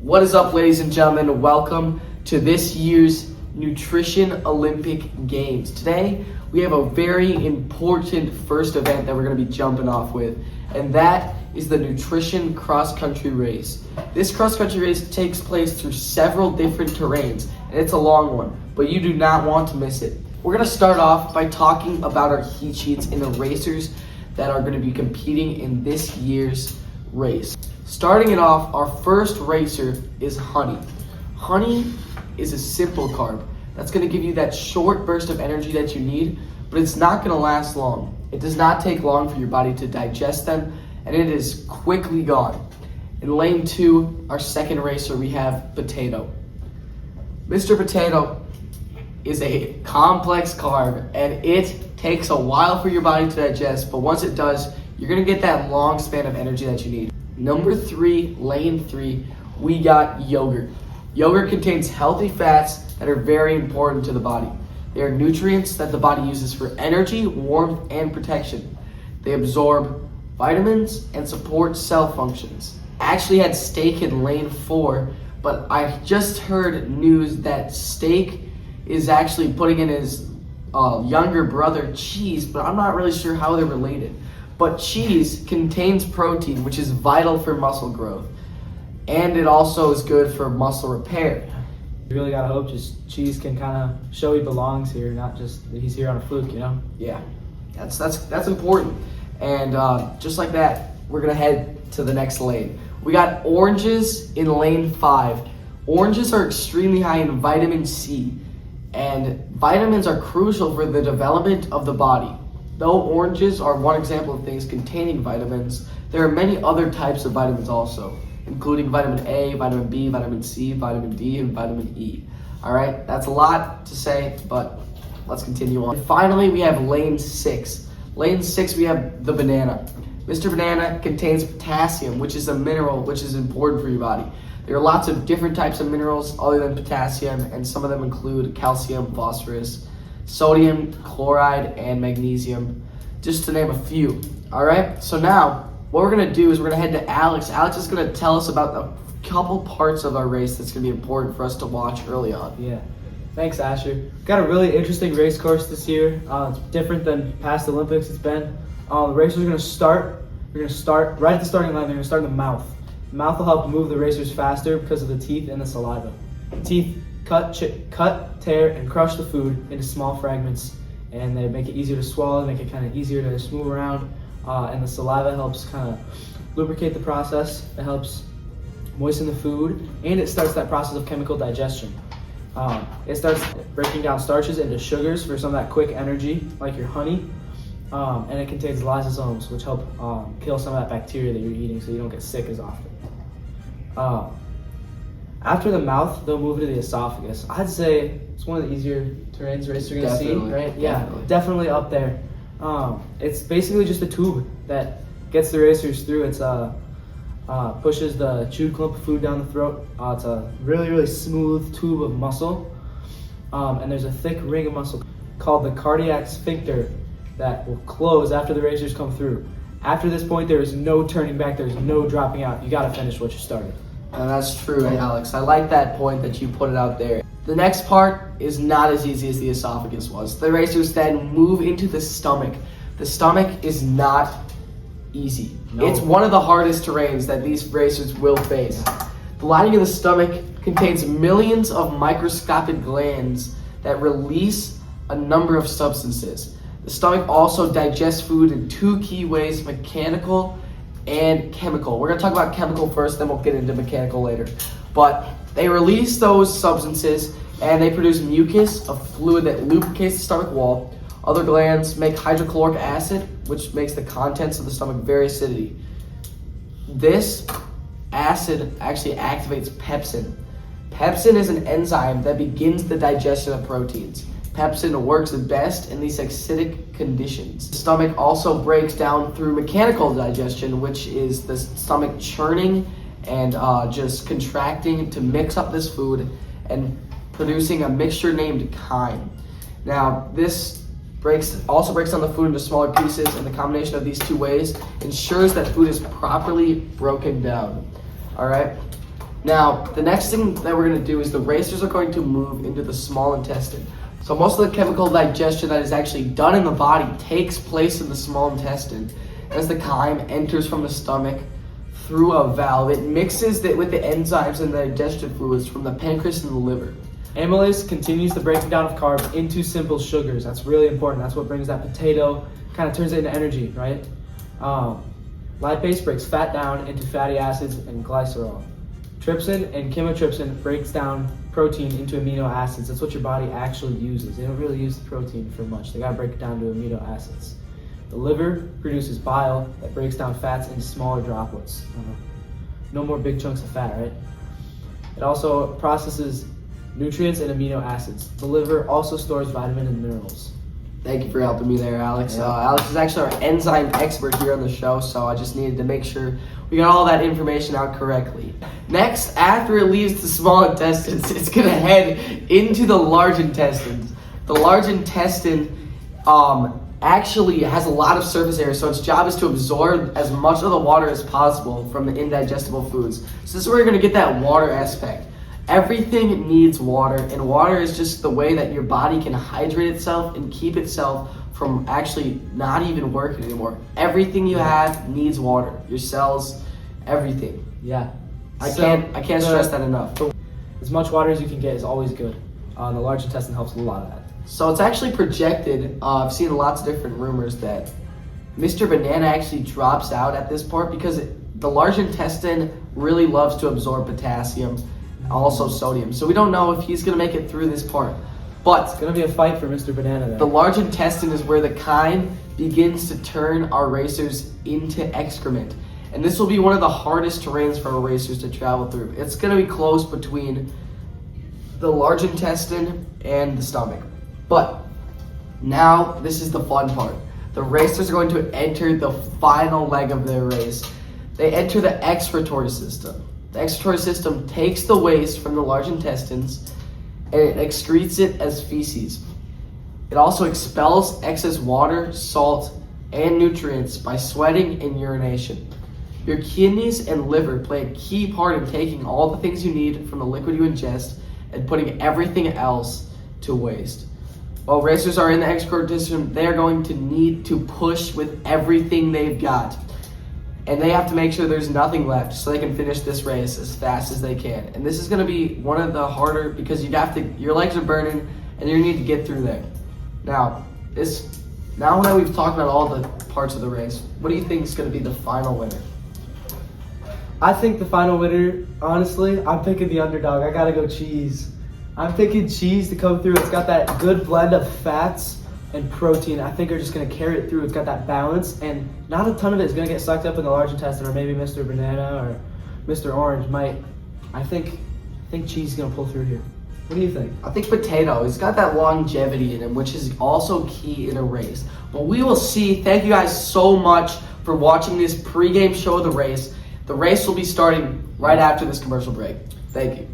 What is up, ladies and gentlemen? Welcome to this year's Nutrition Olympic Games. Today, we have a very important first event that we're going to be jumping off with, and that is the Nutrition Cross-Country Race. This cross-country race takes place through several different terrains, and it's a long one, but you do not want to miss it. We're going to start off by talking about our heat sheets and the racers that are going to be competing in this year's race. Starting it off, our first racer is honey. Honey is a simple carb that's going to give you that short burst of energy that you need, but it's not going to last long. It does not take long for your body to digest them, and it is quickly gone. In lane 2, our second racer, we have potato. Mr. Potato is a complex carb, and it takes a while for your body to digest, but once it does, you're going to get that long span of energy that you need. Number 3, lane 3, we got yogurt. Yogurt contains healthy fats that are very important to the body. They are nutrients that the body uses for energy, warmth, and protection. They absorb vitamins and support cell functions. I actually had steak in lane 4, but I just heard news that steak is actually putting in his younger brother cheese, but I'm not really sure how they're related. But cheese contains protein, which is vital for muscle growth. And it also is good for muscle repair. You really gotta hope just cheese can kind of show he belongs here, not just that he's here on a fluke, you know? Yeah, that's important. And just like that, we're gonna head to the next lane. We got oranges in lane 5. Oranges are extremely high in vitamin C, and vitamins are crucial for the development of the body. Though oranges are one example of things containing vitamins, there are many other types of vitamins also, including vitamin A, vitamin B, vitamin C, vitamin D, and vitamin E. All right, that's a lot to say, but let's continue on. And finally, we have lane 6. Lane 6, we have the banana. Mr. Banana contains potassium, which is a mineral which is important for your body. There are lots of different types of minerals other than potassium, and some of them include calcium, phosphorus, sodium, chloride, and magnesium, just to name a few. All right, so now what we're gonna do is we're gonna head to Alex. Alex is gonna tell us about a couple parts of our race that's gonna be important for us to watch early on. Yeah, thanks Asher. Got a really interesting race course this year. It's different than past Olympics it's been. The racers are gonna start, we're gonna start right at the starting line. They're gonna start in the mouth. The mouth will help move the racers faster because of the teeth and the saliva. The teeth cut, tear, and crush the food into small fragments, and they make it easier to swallow, make it kind of easier to just move around, and the saliva helps kind of lubricate the process. It helps moisten the food, and it starts that process of chemical digestion. It starts breaking down starches into sugars for some of that quick energy, like your honey, and it contains lysosomes, which help kill some of that bacteria that you're eating so you don't get sick as often. After the mouth, they'll move into the esophagus. I'd say it's one of the easier terrains racers you're gonna see, right? Yeah, definitely up there. It's basically just a tube that gets the racers through. It's pushes the chewed clump of food down the throat. It's a really, really smooth tube of muscle, and there's a thick ring of muscle called the cardiac sphincter that will close after the racers come through. After this point, there is no turning back. There's no dropping out. You gotta finish what you started. And that's true, Alex. I like that point that you put it out there. The next part is not as easy as the esophagus was. The racers then move into the stomach. The stomach is not easy. No. It's one of the hardest terrains that these racers will face. The lining of the stomach contains millions of microscopic glands that release a number of substances. The stomach also digests food in 2 key ways: mechanical and chemical. We're gonna talk about chemical first, then we'll get into mechanical later. But they release those substances and they produce mucus, a fluid that lubricates the stomach wall. Other glands make hydrochloric acid, which makes the contents of the stomach very acidic. This acid actually activates pepsin. Pepsin is an enzyme that begins the digestion of proteins. Pepsin works best in these acidic conditions. The stomach also breaks down through mechanical digestion, which is the stomach churning and just contracting to mix up this food and producing a mixture named chyme. Now, this also breaks down the food into smaller pieces, and the combination of these 2 ways ensures that food is properly broken down. All right. Now, the next thing that we're going to do is the racers are going to move into the small intestine. So most of the chemical digestion that is actually done in the body takes place in the small intestine. As the chyme enters from the stomach through a valve, it mixes with the enzymes and the digestive fluids from the pancreas and the liver. Amylase continues the breaking down of carbs into simple sugars. That's really important. That's what brings that potato, kind of turns it into energy, right? Lipase breaks fat down into fatty acids and glycerol. Trypsin and chymotrypsin breaks down protein into amino acids. That's what your body actually uses. They don't really use the protein for much. They gotta break it down to amino acids. The liver produces bile that breaks down fats into smaller droplets. No more big chunks of fat, right? It also processes nutrients and amino acids. The liver also stores vitamin and minerals. Thank you for helping me there, Alex. Yeah. Alex is actually our enzyme expert here on the show, so I just needed to make sure we got all that information out correctly. Next, after it leaves the small intestines, it's going to head into the large intestines. The large intestine actually has a lot of surface area, so its job is to absorb as much of the water as possible from the indigestible foods. So this is where you're going to get that water aspect. Everything needs water, and water is just the way that your body can hydrate itself and keep itself from actually not even working anymore. Everything you have needs water. Your cells, everything. Yeah. I can't stress that enough. As much water as you can get is always good. The large intestine helps with a lot of that. So it's actually projected, I've seen lots of different rumors that Mr. Banana actually drops out at this part because the large intestine really loves to absorb potassium, also sodium. So we don't know if he's going to make it through this part. But it's going to be a fight for Mr. Banana there. The large intestine is where the chyme begins to turn our racers into excrement. And this will be one of the hardest terrains for our racers to travel through. It's going to be close between the large intestine and the stomach. But now this is the fun part. The racers are going to enter the final leg of their race. They enter the excretory system. The excretory system takes the waste from the large intestines and it excretes it as feces. It also expels excess water, salt, and nutrients by sweating and urination. Your kidneys and liver play a key part in taking all the things you need from the liquid you ingest and putting everything else to waste. While racers are in the excretory system, they are going to need to push with everything they've got. And they have to make sure there's nothing left so they can finish this race as fast as they can. And this is going to be one of the harder because your legs are burning and you need to get through there. Now that we've talked about all the parts of the race, what do you think is going to be the final winner? I think the final winner, honestly, I'm picking the underdog. I gotta go cheese. I'm picking cheese to come through. It's got that good blend of fats and protein. I think are just gonna carry it through. It's got that balance, and not a ton of it is gonna get sucked up in the large intestine, or maybe Mr. Banana or Mr. Orange might. I think cheese is gonna pull through here. What do you think? I think potato. He's got that longevity in him, which is also key in a race. But we will see. Thank you guys so much for watching this pregame show of the race. The race will be starting right after this commercial break. Thank you.